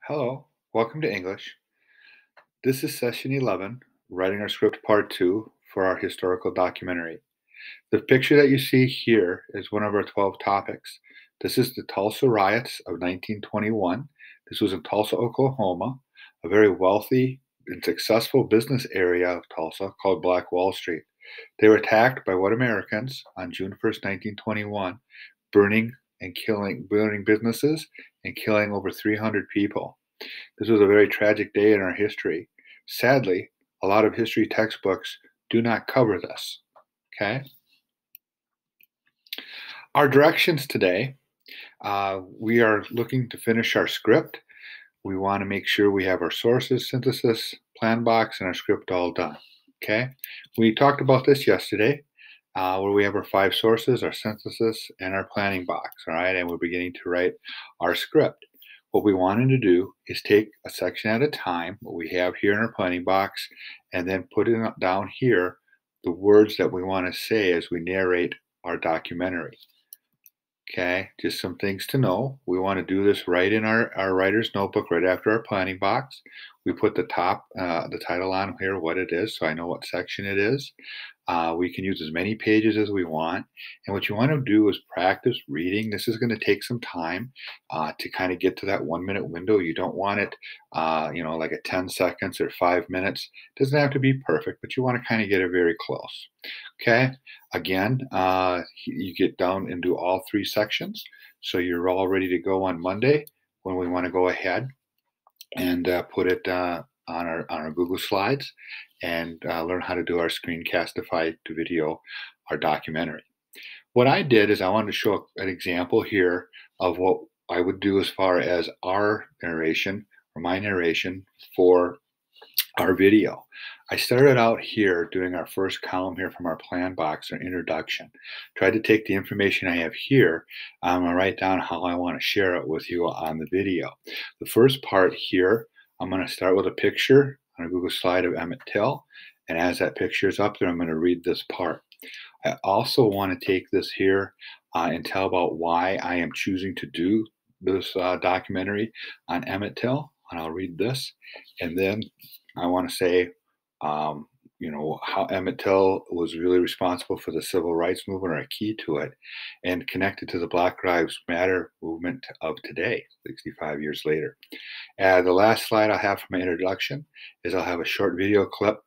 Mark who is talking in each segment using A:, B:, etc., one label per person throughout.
A: Hello, welcome to English. This is session 11, writing our script part 2 for our historical documentary. The picture that you see here is one of our 12 topics. This is the Tulsa riots of 1921. This was in Tulsa, Oklahoma, a very wealthy and successful business area of Tulsa called Black Wall Street. They were attacked by white Americans on June 1st, 1921, burning businesses and killing over 300 people. This was a very tragic day in our history. Sadly, a lot of history textbooks do not cover this. Okay? Our directions today, we are looking to finish our script. We want to make sure we have our sources, synthesis, plan box, and our script all done. Okay? We talked about this yesterday, where we have our 5 sources, our synthesis, and our planning box. All right, and we're beginning to write our script. What we wanted to do is take a section at a time, what we have here in our planning box, and then put in down here the words that we want to say as we narrate our documentary. Okay, just some things to know. We want to do this right in our writer's notebook, right after our planning box. We put the title on here, what it is, so I know what section it is. We can use as many pages as we want. And what you want to do is practice reading. This is going to take some time to kind of get to that 1-minute window. You don't want it, like at 10 seconds or 5 minutes. It doesn't have to be perfect, but you want to kind of get it very close. Okay. Again, you get down into all 3 sections. So you're all ready to go on Monday when we want to go ahead and put it on our Google Slides and learn how to do our screencastify to video, our documentary. What I did is I wanted to show an example here of what I would do as far as our narration or my narration for our video. I started out here doing our first column here from our plan box, or introduction. Tried to take the information I have here and write down how I want to share it with you on the video. The first part here, I'm going to start with a picture on a Google slide of Emmett Till, and as that picture is up there, I'm going to read this part. I also want to take this here and tell about why I am choosing to do this documentary on Emmett Till, and I'll read this, and then I want to say, how Emmett Till was really responsible for the civil rights movement, or a key to it, and connected to the Black Lives Matter movement of today, 65 years later. The last slide I'll have for my introduction is I'll have a short video clip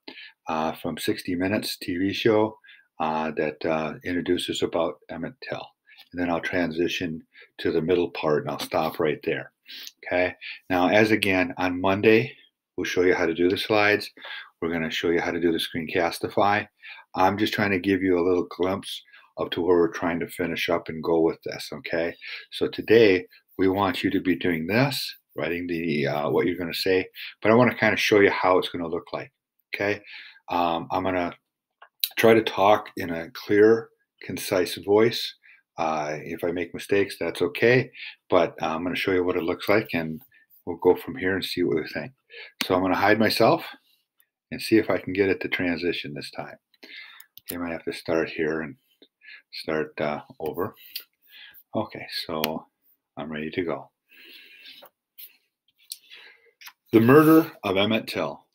A: from 60 Minutes TV show that introduces about Emmett Till. And then I'll transition to the middle part, and I'll stop right there. Okay. Now, as again, on Monday, we'll show you how to do the slides. We're going to show you how to do the screencastify. I'm just trying to give you a little glimpse of to where we're trying to finish up and go with this, okay? So today, we want you to be doing this, writing the what you're going to say, but I want to kind of show you how it's going to look like, okay? I'm going to try to talk in a clear, concise voice. If I make mistakes, that's okay, but I'm going to show you what it looks like, and we'll go from here and see what we think. So I'm going to hide myself and see if I can get it to transition this time. Okay, I might have to start here and start over. Okay, so I'm ready to go. The murder of Emmett Till.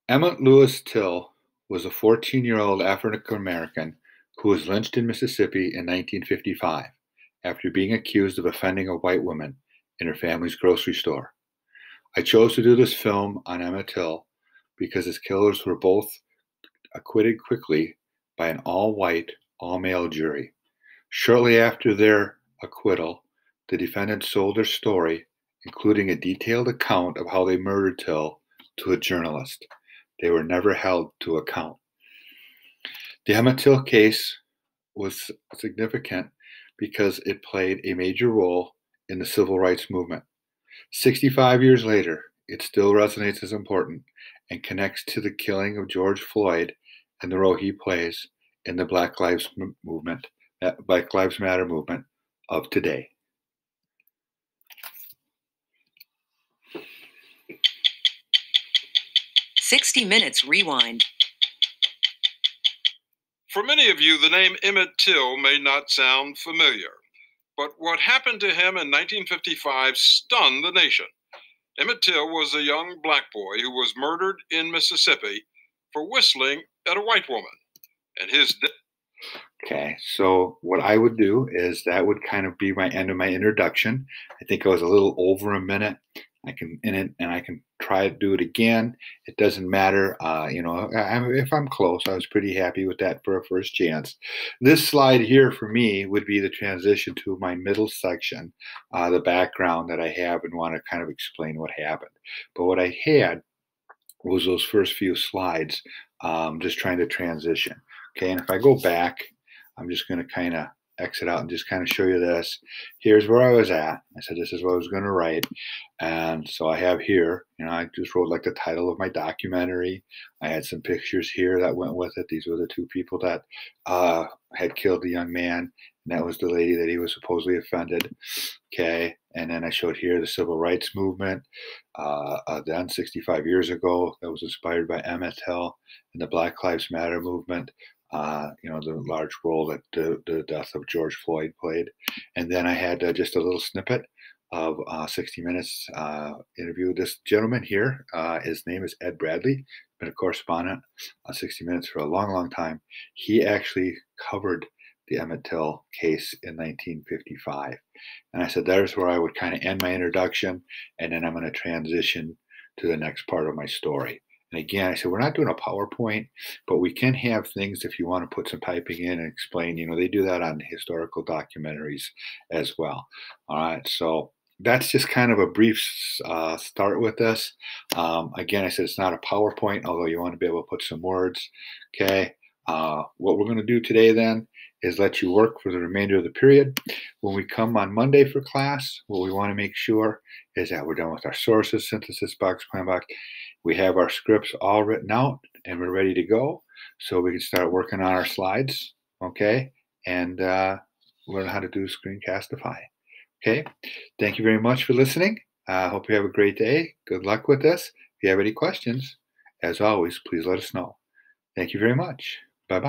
A: Emmett Lewis Till was a 14-year-old African American who was lynched in Mississippi in 1955 after being accused of offending a white woman in her family's grocery store. I chose to do this film on Emmett Till because his killers were both acquitted quickly by an all-white, all-male jury. Shortly after their acquittal, the defendants sold their story, including a detailed account of how they murdered Till, to a journalist. They were never held to account. The Emmett Till case was significant because it played a major role in the civil rights movement. 65 years later, it still resonates as important and connects to the killing of George Floyd and the role he plays in the Black Lives Matter movement of today.
B: "60 Minutes Rewind."
C: For many of you, the name Emmett Till may not sound familiar, but what happened to him in 1955 stunned the nation. Emmett Till was a young black boy who was murdered in Mississippi for whistling at a white woman. And his death.
A: Okay, so what I would do is that would kind of be my end of my introduction. I think I was a little over a minute. I can in it, and I can try to do it again. It doesn't matter, if I'm close. I was pretty happy with that for a first chance. This slide here for me would be the transition to my middle section, the background that I have and want to kind of explain what happened. But what I had was those first few slides, just trying to transition. Okay, and if I go back, I'm just going to kind of exit out and just kind of show you this. Here's where I was at. I said this is what I was going to write. And so I have here, I just wrote like the title of my documentary. I had some pictures here that went with it. These were the two people that had killed the young man. And that was the lady that he was supposedly offended. Okay. And then I showed here the civil rights movement. Then 65 years ago, that was inspired by Emmett Till and the Black Lives Matter movement. The large role that the death of George Floyd played. And then I had just a little snippet of 60 Minutes interview. This gentleman here, his name is Ed Bradley, been a correspondent on 60 Minutes for a long, long time. He actually covered the Emmett Till case in 1955. And I said, there's where I would kind of end my introduction, and then I'm going to transition to the next part of my story. And again, I said, we're not doing a PowerPoint, but we can have things if you want to put some typing in and explain. They do that on historical documentaries as well. All right, so that's just kind of a brief start with this. Again, I said it's not a PowerPoint, although you want to be able to put some words. Okay, what we're going to do today then is let you work for the remainder of the period. When we come on Monday for class, what we want to make sure is that we're done with our sources, synthesis box, plan box. We have our scripts all written out and we're ready to go. So we can start working on our slides, okay? And learn how to do Screencastify, okay? Thank you very much for listening. I hope you have a great day. Good luck with this. If you have any questions, as always, please let us know. Thank you very much. Bye-bye.